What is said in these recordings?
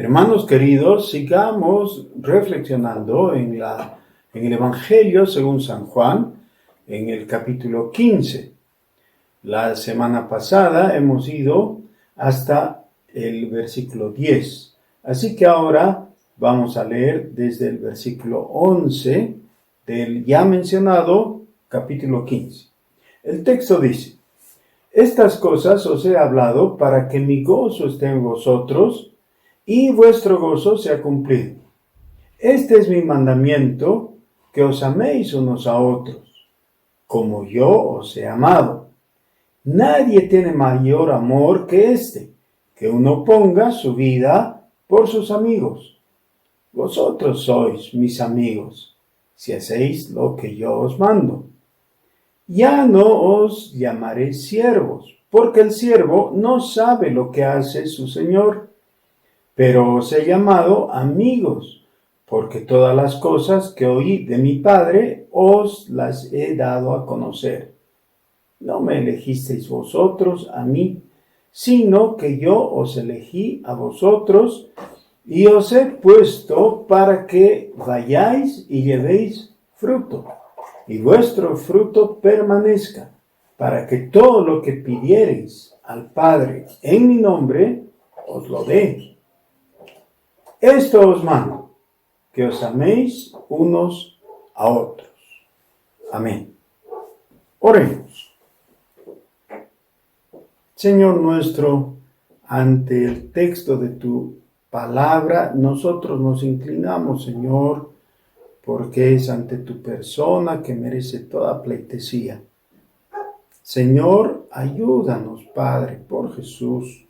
Hermanos queridos, sigamos reflexionando en el Evangelio según San Juan, en el capítulo 15. La semana pasada hemos ido hasta el versículo 10. Así que ahora vamos a leer desde el versículo 11 del ya mencionado capítulo 15. El texto dice: Estas cosas os he hablado para que mi gozo esté en vosotros y vuestro gozo sea cumplido. Este es mi mandamiento, que os améis unos a otros, como yo os he amado. Nadie tiene mayor amor que este, que uno ponga su vida por sus amigos. Vosotros sois mis amigos, si hacéis lo que yo os mando. Ya no os llamaré siervos, porque el siervo no sabe lo que hace su señor. Pero os he llamado amigos, porque todas las cosas que oí de mi Padre os las he dado a conocer. No me elegisteis vosotros a mí, sino que yo os elegí a vosotros y os he puesto para que vayáis y llevéis fruto, y vuestro fruto permanezca, para que todo lo que pidiereis al Padre en mi nombre os lo dé. Esto os mando, que os améis unos a otros. Amén. Oremos. Señor nuestro, ante el texto de tu palabra, nosotros nos inclinamos, Señor, porque es ante tu persona que merece toda pleitesía. Señor, ayúdanos, Padre, por Jesús,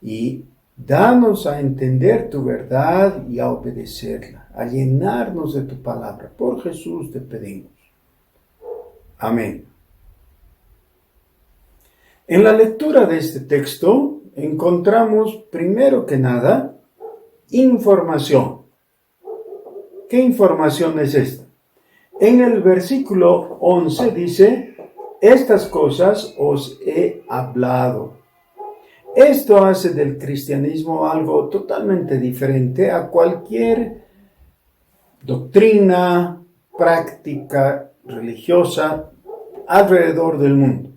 y danos a entender tu verdad y a obedecerla, a llenarnos de tu palabra. Por Jesús te pedimos. Amén. En la lectura de este texto encontramos, primero que nada, información. ¿Qué información es esta? En el versículo 11 dice: Estas cosas os he hablado. Esto hace del cristianismo algo totalmente diferente a cualquier doctrina, práctica religiosa alrededor del mundo.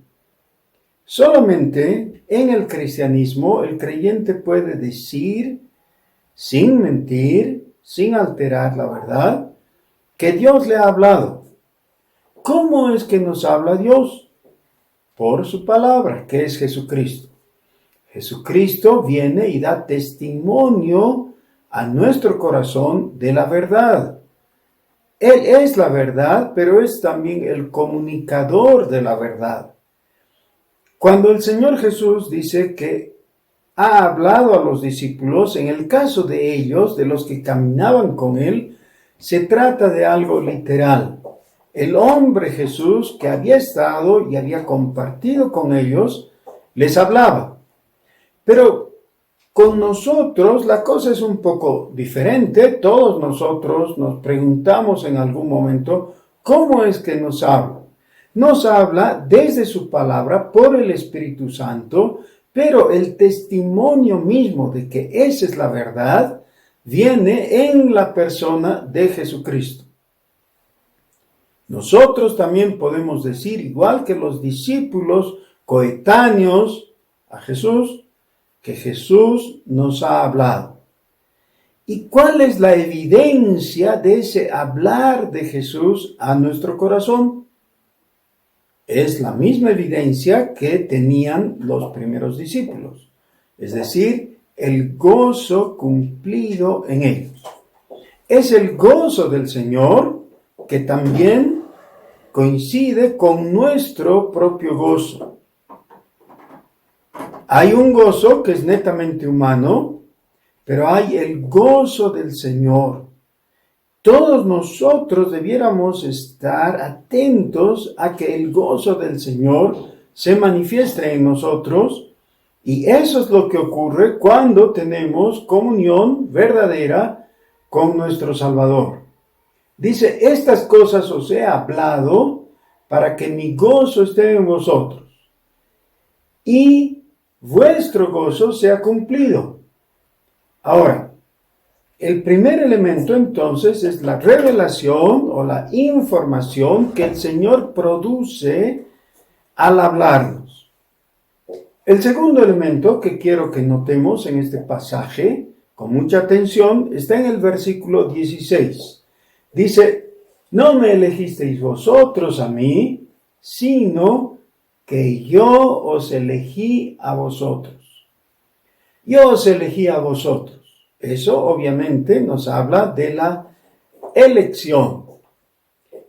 Solamente en el cristianismo el creyente puede decir, sin mentir, sin alterar la verdad, que Dios le ha hablado. ¿Cómo es que nos habla Dios? Por su palabra, que es Jesucristo. Jesucristo viene y da testimonio a nuestro corazón de la verdad. Él es la verdad, pero es también el comunicador de la verdad. Cuando el Señor Jesús dice que ha hablado a los discípulos, en el caso de ellos, de los que caminaban con Él, se trata de algo literal. El hombre Jesús, que había estado y había compartido con ellos, les hablaba. Pero con nosotros la cosa es un poco diferente. Todos nosotros nos preguntamos en algún momento, ¿cómo es que nos habla? Nos habla desde su palabra por el Espíritu Santo, pero el testimonio mismo de que esa es la verdad viene en la persona de Jesucristo. Nosotros también podemos decir, igual que los discípulos coetáneos a Jesús, que Jesús nos ha hablado. ¿Y cuál es la evidencia de ese hablar de Jesús a nuestro corazón? Es la misma evidencia que tenían los primeros discípulos, es decir, el gozo cumplido en ellos. Es el gozo del Señor que también coincide con nuestro propio gozo. Hay un gozo que es netamente humano, pero hay el gozo del Señor. Todos nosotros debiéramos estar atentos a que el gozo del Señor se manifieste en nosotros, y eso es lo que ocurre cuando tenemos comunión verdadera con nuestro Salvador. Dice: Estas cosas os he hablado para que mi gozo esté en vosotros y vuestro gozo sea cumplido. Ahora, el primer elemento entonces es la revelación o la información que el Señor produce al hablarnos. El segundo elemento que quiero que notemos en este pasaje con mucha atención está en el versículo 16. Dice, no me elegisteis vosotros a mí, sino que yo os elegí a vosotros. Yo os elegí a vosotros. Eso obviamente nos habla de la elección.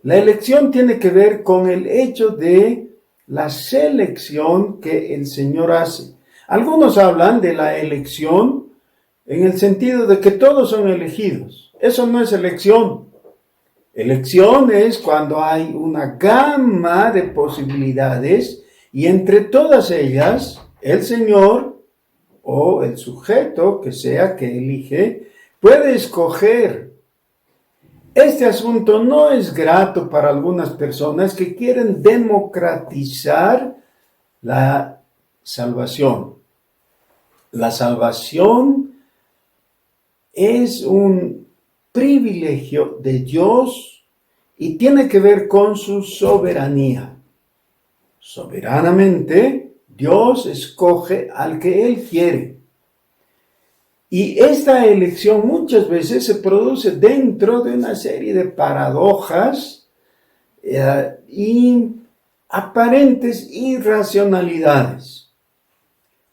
La elección tiene que ver con el hecho de la selección que el Señor hace. Algunos hablan de la elección en el sentido de que todos son elegidos. Eso no es elección. Elección es cuando hay una gama de posibilidades y entre todas ellas el Señor o el sujeto que sea que elige puede escoger. Este asunto no es grato para algunas personas que quieren democratizar la salvación. La salvación es un privilegio de Dios y tiene que ver con su soberanía. Soberanamente, Dios escoge al que Él quiere. Y esta elección muchas veces se produce dentro de una serie de paradojas y aparentes irracionalidades.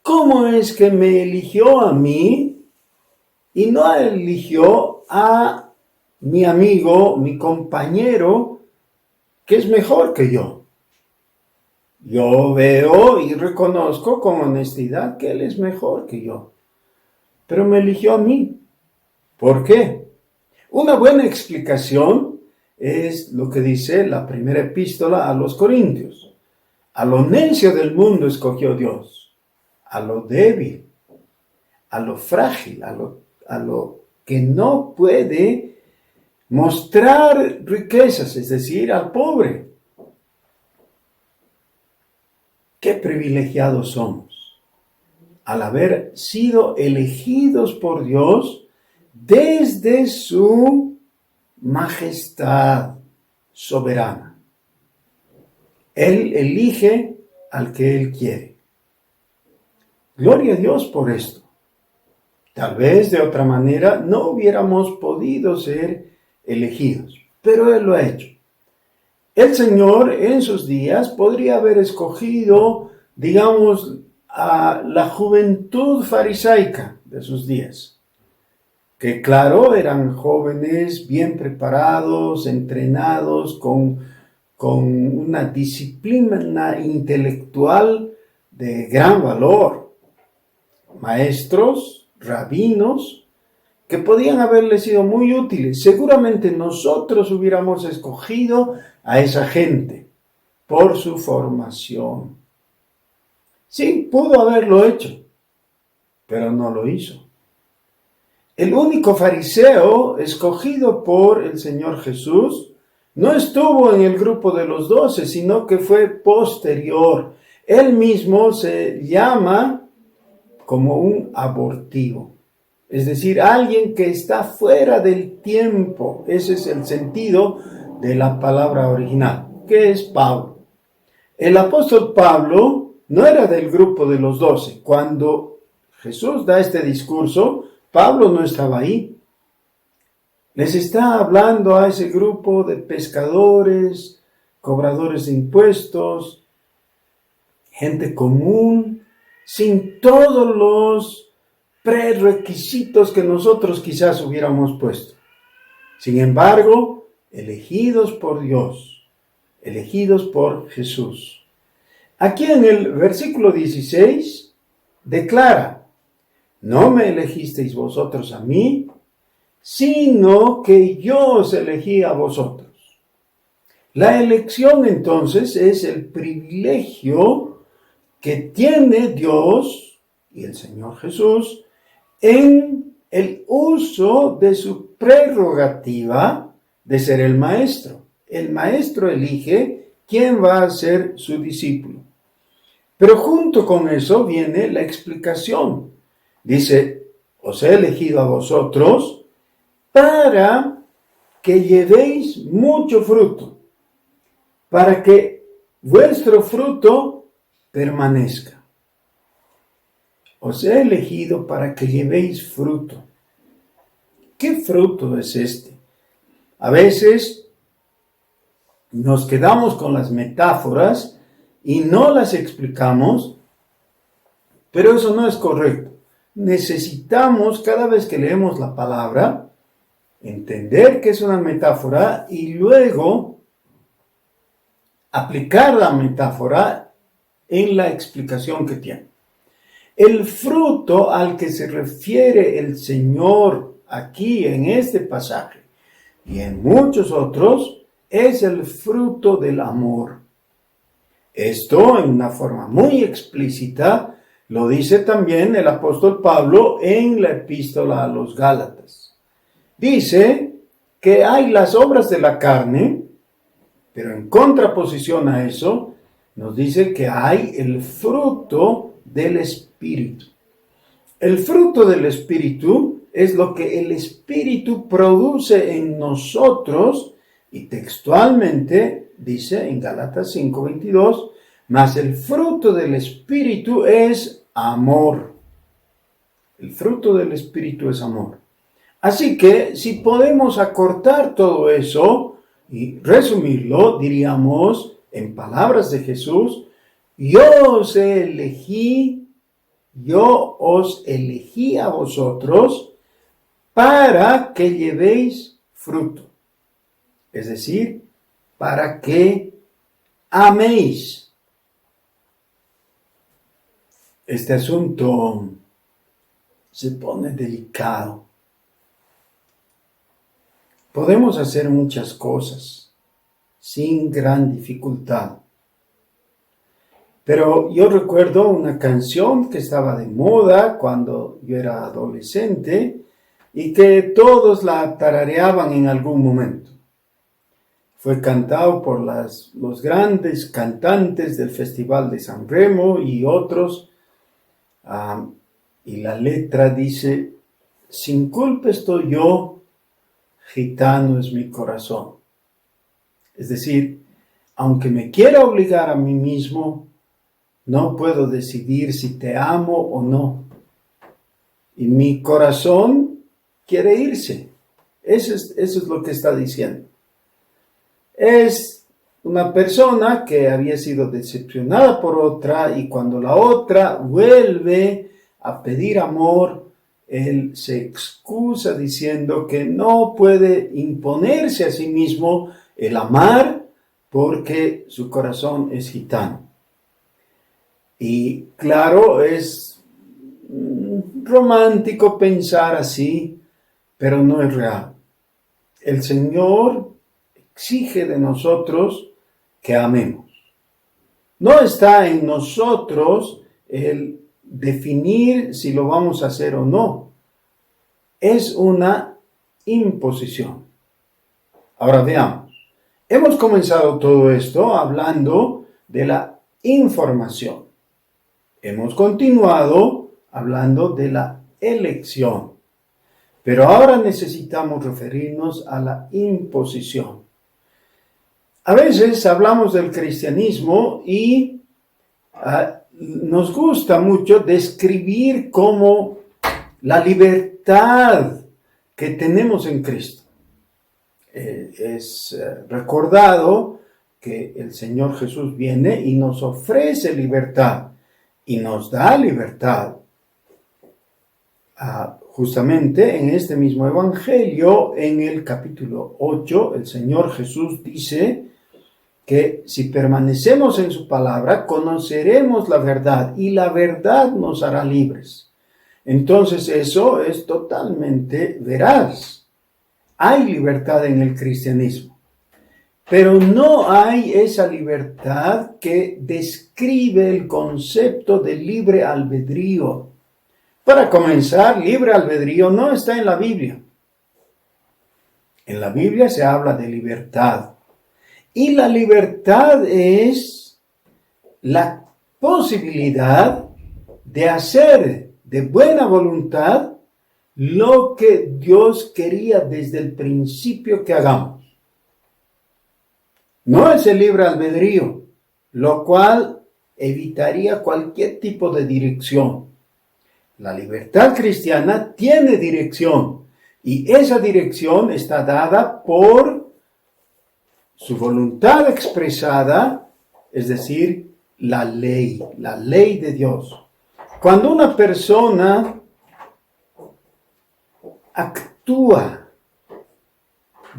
¿Cómo es que me eligió a mí y no eligió a mi amigo, mi compañero, que es mejor que yo? Yo veo y reconozco con honestidad que él es mejor que yo, pero me eligió a mí. ¿Por qué? Una buena explicación es lo que dice la primera epístola a los Corintios. A lo necio del mundo escogió Dios, a lo débil, a lo frágil, a lo que no puede mostrar riquezas, es decir, al pobre. Qué privilegiados somos al haber sido elegidos por Dios desde su majestad soberana. Él elige al que Él quiere. Gloria a Dios por esto. Tal vez de otra manera no hubiéramos podido ser elegidos, pero Él lo ha hecho. El Señor en sus días podría haber escogido, digamos, a la juventud farisaica de sus días, que claro, eran jóvenes bien preparados, entrenados, con una disciplina intelectual de gran valor, maestros, rabinos, que podían haberle sido muy útiles. Seguramente nosotros hubiéramos escogido a esa gente por su formación. Sí, pudo haberlo hecho, pero no lo hizo. El único fariseo escogido por el Señor Jesús no estuvo en el grupo de los 12, sino que fue posterior. Él mismo se llama como un abortivo. Es decir, alguien que está fuera del tiempo. Ese es el sentido de la palabra original, que es Pablo. El apóstol Pablo no era del grupo de los 12. Cuando Jesús da este discurso, Pablo no estaba ahí. Les está hablando a ese grupo de pescadores, cobradores de impuestos, gente común, sin todos los prerequisitos que nosotros quizás hubiéramos puesto. Sin embargo, elegidos por Dios, elegidos por Jesús. Aquí en el versículo 16 declara, no me elegisteis vosotros a mí, sino que yo os elegí a vosotros. La elección entonces es el privilegio que tiene Dios y el Señor Jesús en el uso de su prerrogativa de ser el maestro. El maestro elige quién va a ser su discípulo. Pero junto con eso viene la explicación. Dice, os he elegido a vosotros para que llevéis mucho fruto, para que vuestro fruto permanezca. Os he elegido para que llevéis fruto. ¿Qué fruto es este? A veces nos quedamos con las metáforas y no las explicamos, pero eso no es correcto. Necesitamos, cada vez que leemos la palabra, entender que es una metáfora y luego aplicar la metáfora en la explicación que tiene. El fruto al que se refiere el Señor aquí en este pasaje y en muchos otros es el fruto del amor. Esto en una forma muy explícita lo dice también el apóstol Pablo en la epístola a los Gálatas. Dice que hay las obras de la carne, pero en contraposición a eso nos dice que hay el fruto del Espíritu. El fruto del Espíritu es lo que el Espíritu produce en nosotros y textualmente dice en Gálatas 5:22, mas el fruto del Espíritu es amor. El fruto del Espíritu es amor. Así que si podemos acortar todo eso y resumirlo, diríamos en palabras de Jesús, yo os elegí a vosotros para que llevéis fruto. Es decir, para que améis. Este asunto se pone delicado. Podemos hacer muchas cosas sin gran dificultad. Pero yo recuerdo una canción que estaba de moda cuando yo era adolescente y que todos la tarareaban en algún momento. Fue cantado por los grandes cantantes del Festival de San Remo y otros. Y la letra dice, sin culpa estoy yo, gitano es mi corazón. Es decir, aunque me quiera obligar a mí mismo, no puedo decidir si te amo o no. Y mi corazón quiere irse. Eso es lo que está diciendo. Es una persona que había sido decepcionada por otra y cuando la otra vuelve a pedir amor, él se excusa diciendo que no puede imponerse a sí mismo el amar porque su corazón es gitano. Y claro, es romántico pensar así, pero no es real. El Señor exige de nosotros que amemos. No está en nosotros el definir si lo vamos a hacer o no. Es una imposición. Ahora veamos. Hemos comenzado todo esto hablando de la información. Hemos continuado hablando de la elección. Pero ahora necesitamos referirnos a la imposición. A veces hablamos del cristianismo y nos gusta mucho describir como la libertad que tenemos en Cristo. Es recordado que el Señor Jesús viene y nos ofrece libertad y nos da libertad. Justamente en este mismo evangelio, en el capítulo 8, el Señor Jesús dice que si permanecemos en su palabra, conoceremos la verdad y la verdad nos hará libres. Entonces eso es totalmente veraz. Hay libertad en el cristianismo, pero no hay esa libertad que describe el concepto de libre albedrío. Para comenzar, libre albedrío no está en la Biblia. En la Biblia se habla de libertad. Y la libertad es la posibilidad de hacer de buena voluntad lo que Dios quería desde el principio que hagamos. No es el libre albedrío, lo cual evitaría cualquier tipo de dirección. La libertad cristiana tiene dirección y esa dirección está dada por su voluntad expresada, es decir, la ley de Dios. Cuando una persona actúa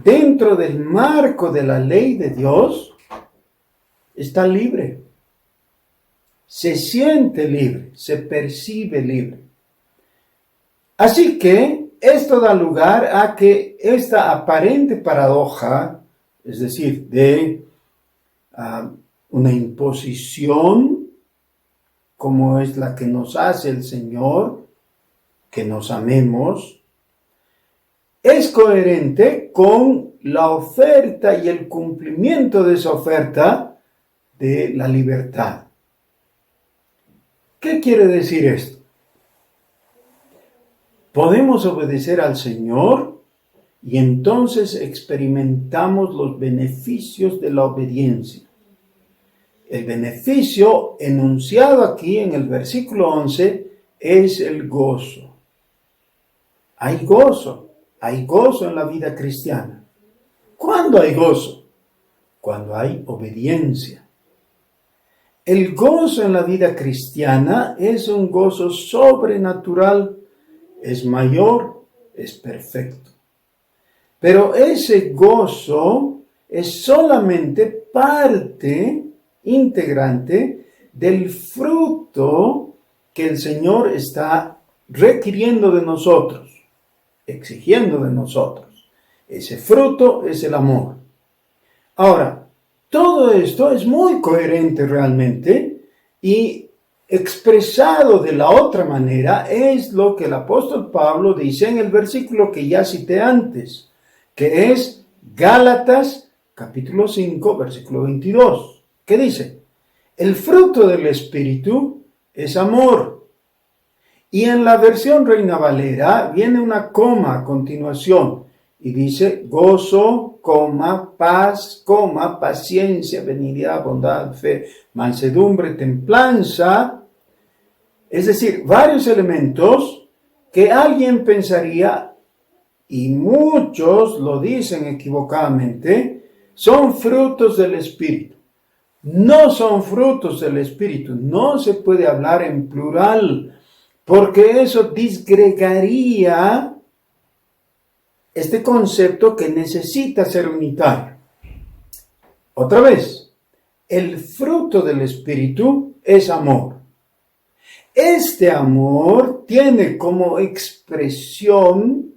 dentro del marco de la ley de Dios, está libre. Se siente libre, se percibe libre. Así que esto da lugar a que esta aparente paradoja, es decir, de una imposición como es la que nos hace el Señor, que nos amemos, es coherente con la oferta y el cumplimiento de esa oferta de la libertad. ¿Qué quiere decir esto? Podemos obedecer al Señor y entonces experimentamos los beneficios de la obediencia. El beneficio enunciado aquí en el versículo 11 es el gozo. Hay gozo en la vida cristiana. ¿Cuándo hay gozo? Cuando hay obediencia. El gozo en la vida cristiana es un gozo sobrenatural, es mayor, es perfecto. Pero ese gozo es solamente parte integrante del fruto que el Señor está requiriendo de nosotros, exigiendo de nosotros. Ese fruto es el amor. Ahora, todo esto es muy coherente realmente y expresado de la otra manera es lo que el apóstol Pablo dice en el versículo que ya cité antes, que es Gálatas capítulo 5, versículo 22. ¿Qué dice? El fruto del Espíritu es amor. Y en la versión Reina Valera viene una coma a continuación y dice gozo, paz, paciencia, benignidad, bondad, fe, mansedumbre, templanza. Es decir, varios elementos que alguien pensaría, y muchos lo dicen equivocadamente, son frutos del Espíritu. No son frutos del Espíritu, no se puede hablar en plural, porque eso disgregaría este concepto que necesita ser unitario. Otra vez, el fruto del Espíritu es amor. Este amor tiene como expresión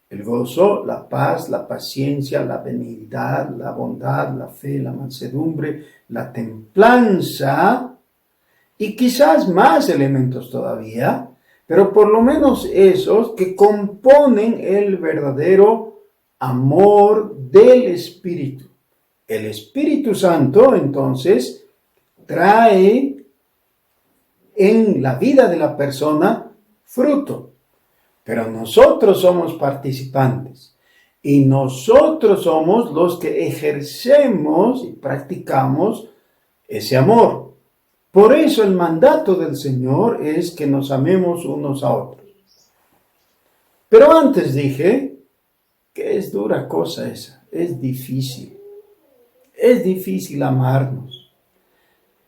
el gozo, la paz, la paciencia, la benignidad, la bondad, la fe, la mansedumbre, la templanza y quizás más elementos todavía, pero por lo menos esos que componen el verdadero amor del Espíritu. El Espíritu Santo, entonces, trae en la vida de la persona fruto. Pero nosotros somos participantes y nosotros somos los que ejercemos y practicamos ese amor. Por eso el mandato del Señor es que nos amemos unos a otros. Pero antes dije que es dura cosa esa, es difícil amarnos.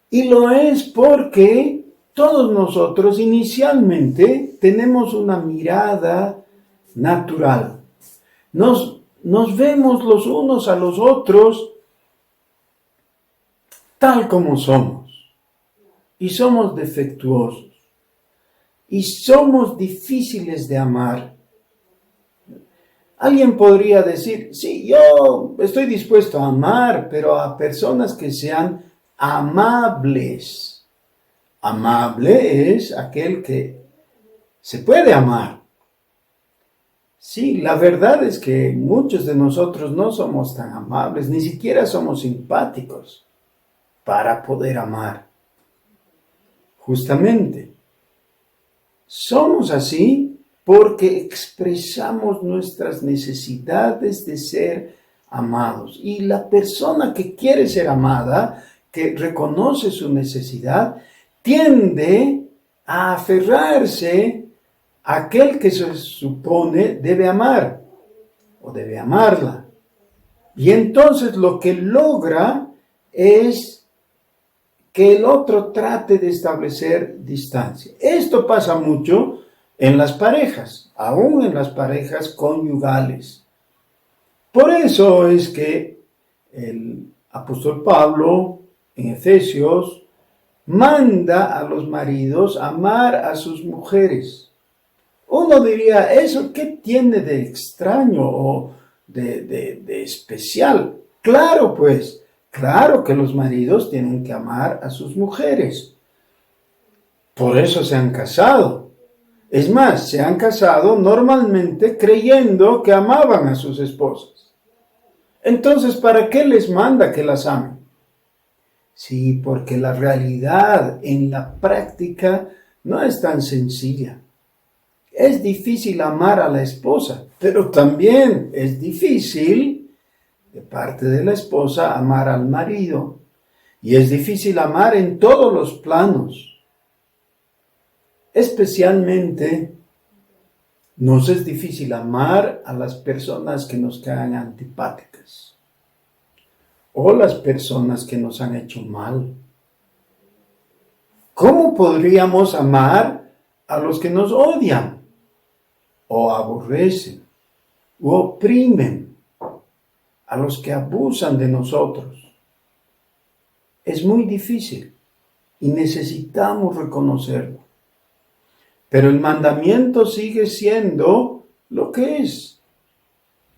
Y lo es porque todos nosotros inicialmente tenemos una mirada natural. Nos vemos los unos a los otros tal como somos. Y somos defectuosos. Y somos difíciles de amar. Alguien podría decir, sí, yo estoy dispuesto a amar, pero a personas que sean amables. Amable es aquel que se puede amar. Sí, la verdad es que muchos de nosotros no somos tan amables, ni siquiera somos simpáticos para poder amar. Justamente, somos así porque expresamos nuestras necesidades de ser amados. Y la persona que quiere ser amada, que reconoce su necesidad, tiende a aferrarse a aquel que se supone debe amar o debe amarla. Y entonces lo que logra es que el otro trate de establecer distancia. Esto pasa mucho en las parejas, aún en las parejas conyugales. Por eso es que el apóstol Pablo en Efesios manda a los maridos amar a sus mujeres. Uno diría, ¿eso qué tiene de extraño o de especial? Claro, pues, claro que los maridos tienen que amar a sus mujeres. Por eso se han casado. Es más, se han casado normalmente creyendo que amaban a sus esposas. Entonces, ¿para qué les manda que las amen? Sí, porque la realidad en la práctica no es tan sencilla. Es difícil amar a la esposa, pero también es difícil, de parte de la esposa, amar al marido. Y es difícil amar en todos los planos. Especialmente, nos es difícil amar a las personas que nos caen antipáticas o las personas que nos han hecho mal. ¿Cómo podríamos amar a los que nos odian o aborrecen o oprimen, a los que abusan de nosotros? Es muy difícil y necesitamos reconocerlo. Pero el mandamiento sigue siendo lo que es,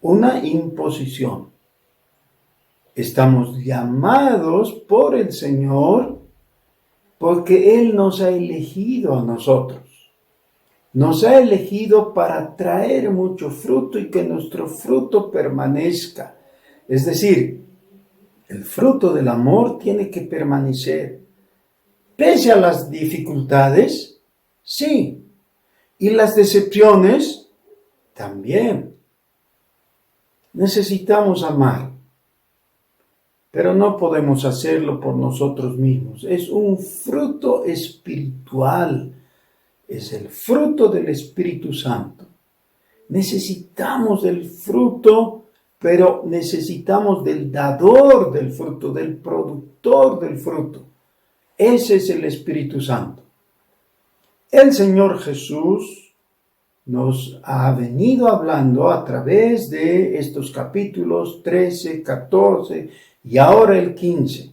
una imposición. Estamos llamados por el Señor porque Él nos ha elegido a nosotros. Nos ha elegido para traer mucho fruto y que nuestro fruto permanezca. Es decir, el fruto del amor tiene que permanecer. Pese a las dificultades, sí. Y las decepciones, también. Necesitamos amar, pero no podemos hacerlo por nosotros mismos. Es un fruto espiritual. Es el fruto del Espíritu Santo. Necesitamos del fruto, pero necesitamos del dador del fruto, del productor del fruto. Ese es el Espíritu Santo. El Señor Jesús nos ha venido hablando a través de estos capítulos 13, 14 y ahora el 15.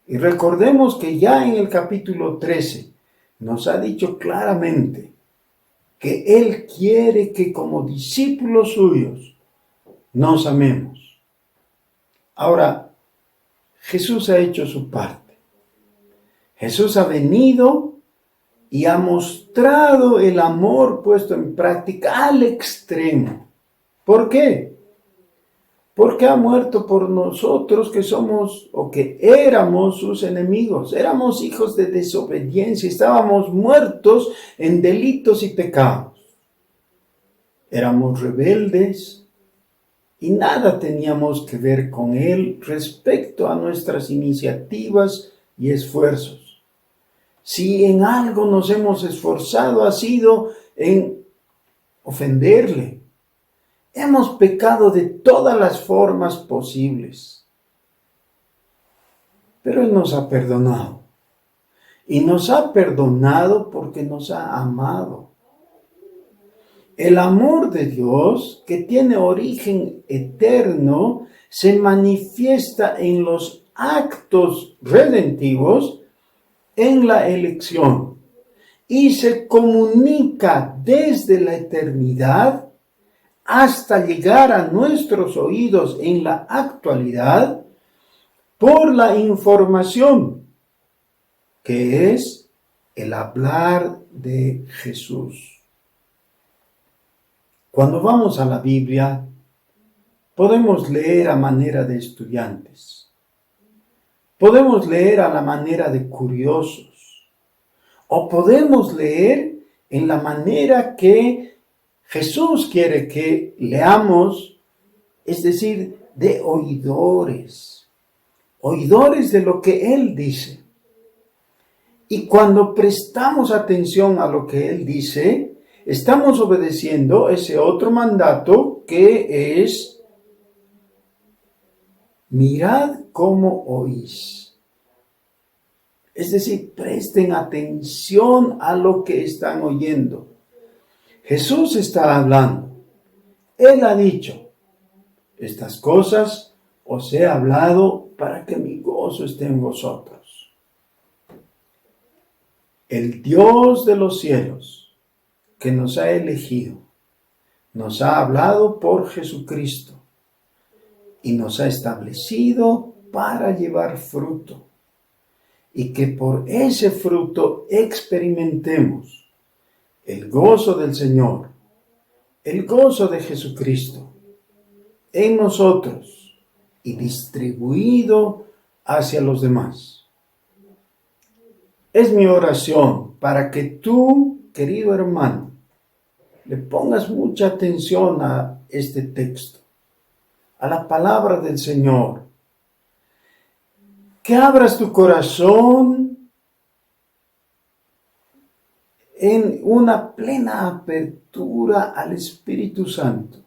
Y recordemos que ya en el capítulo 13 nos ha dicho claramente que Él quiere que como discípulos suyos nos amemos. Ahora, Jesús ha hecho su parte. Jesús ha venido y ha mostrado el amor puesto en práctica al extremo. ¿Por qué? Porque ha muerto por nosotros que somos o que éramos sus enemigos. Éramos hijos de desobediencia, estábamos muertos en delitos y pecados. Éramos rebeldes y nada teníamos que ver con Él respecto a nuestras iniciativas y esfuerzos. Si en algo nos hemos esforzado ha sido en ofenderle. Hemos pecado de todas las formas posibles. Pero Él nos ha perdonado. Y nos ha perdonado porque nos ha amado. El amor de Dios, que tiene origen eterno, se manifiesta en los actos redentivos en la elección y se comunica desde la eternidad hasta llegar a nuestros oídos en la actualidad por la información, que es el hablar de Jesús. Cuando vamos a la Biblia, podemos leer a manera de estudiantes. Podemos leer a la manera de curiosos. O podemos leer en la manera que Jesús quiere que leamos, es decir, de oidores de lo que Él dice. Y cuando prestamos atención a lo que Él dice, estamos obedeciendo ese otro mandato que es: mirad cómo oís. Es decir, presten atención a lo que están oyendo. Jesús está hablando. Él ha dicho: estas cosas os he hablado para que mi gozo esté en vosotros. El Dios de los cielos, que nos ha elegido, nos ha hablado por Jesucristo y nos ha establecido para llevar fruto, y que por ese fruto experimentemos el gozo del Señor, el gozo de Jesucristo en nosotros y distribuido hacia los demás. Es mi oración para que tú, querido hermano, le pongas mucha atención a este texto, a la palabra del Señor, que abras tu corazón en una plena apertura al Espíritu Santo,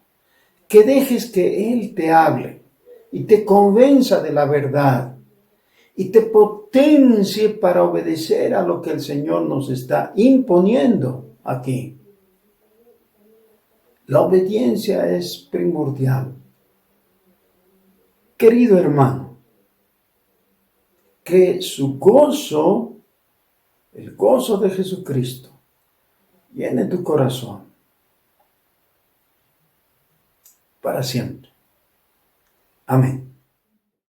que dejes que Él te hable y te convenza de la verdad y te potencie para obedecer a lo que el Señor nos está imponiendo aquí. La obediencia es primordial. Querido hermano, que su gozo, el gozo de Jesucristo, llene tu corazón para siempre. Amén.